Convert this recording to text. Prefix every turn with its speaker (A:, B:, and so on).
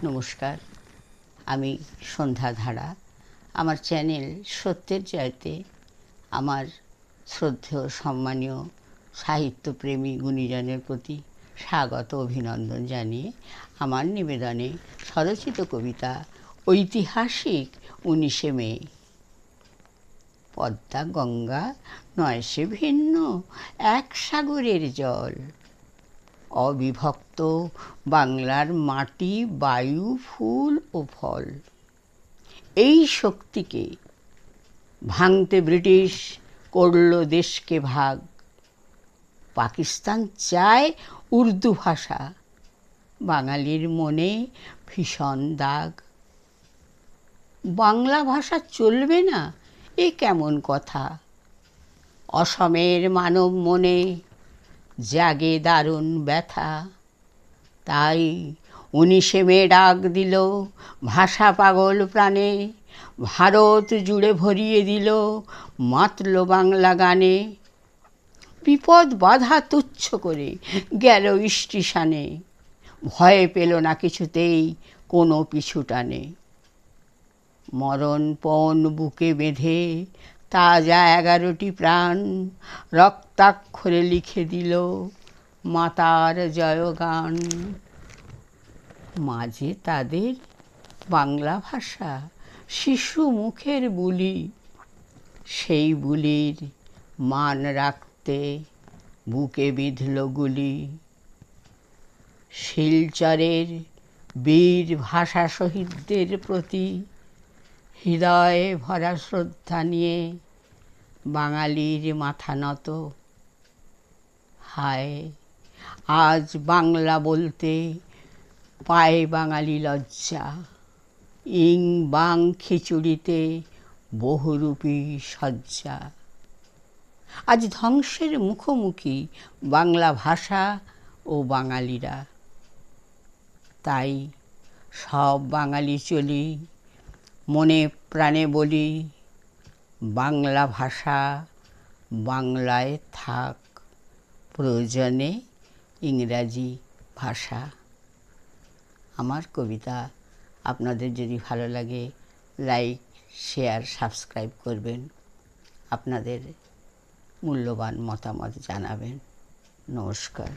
A: নমস্কার, আমি সন্ধ্যা ধারা। আমার চ্যানেল সত্যের জয়তে আমার শ্রদ্ধেয় সম্মানীয় সাহিত্যপ্রেমী গুণীজনের প্রতি স্বাগত অভিনন্দন জানিয়ে আমার নিবেদনে স্বরচিত কবিতা ঐতিহাসিক 19শে মে। পদ্মা গঙ্গা নয় সে ভিন্ন, এক সাগরের জল। অবিভক্ত বাংলার মাটি, বায়ু, ফুল ও ফল। এই শক্তিকে ভাঙতে ব্রিটিশ করল দেশকে ভাগ। পাকিস্তান চায় উর্দু ভাষা, বাঙালির মনে ভীষণ দাগ। বাংলা ভাষা চলবে না, এ কেমন কথা? অসমের মানব মনে জাগে দারুণ ব্যথা। তাই 19শে মে ডাক দিল ভাষা পাগল প্রাণে। ভারত জুড়ে ভরিয়ে দিল মাতল বাংলা গানে। বিপদ বাধা তুচ্ছ করে গেল স্টেশনে, ভয় পেল না কিছুতেই কোনো পিছু টানে। মরণপণ বুকে বেঁধে তাজা 11টি প্রাণ রক্তাক্ষরে লিখে দিল মাতার জয়গান। মাঝে তাদের বাংলা ভাষা শিশু মুখের বুলি। সেই বুলির মান রাখতে বুকে বিঁধল গুলি। শিলচরের বীর ভাষা শহীদদের প্রতি হৃদয়ে ভরা শ্রদ্ধা নিয়ে বাঙালির মাথা নত। হায়, আজ বাংলা বলতে পায় বাঙালি লজ্জা। ইং বাং খিচুড়িতে বহুরূপী সজ্জা। আজ ধ্বংসের মুখোমুখি বাংলা ভাষা ও বাঙালিরা। তাই সব বাঙালি চলি, মনে প্রাণে বলি, বাংলা ভাষা বাংলায় থাক, প্রয়োজনে ইংরাজি ভাষা। আমার কবিতা আপনাদের যদি ভালো লাগে লাইক, শেয়ার, সাবস্ক্রাইব করবেন। আপনাদের মূল্যবান মতামত জানাবেন। নমস্কার।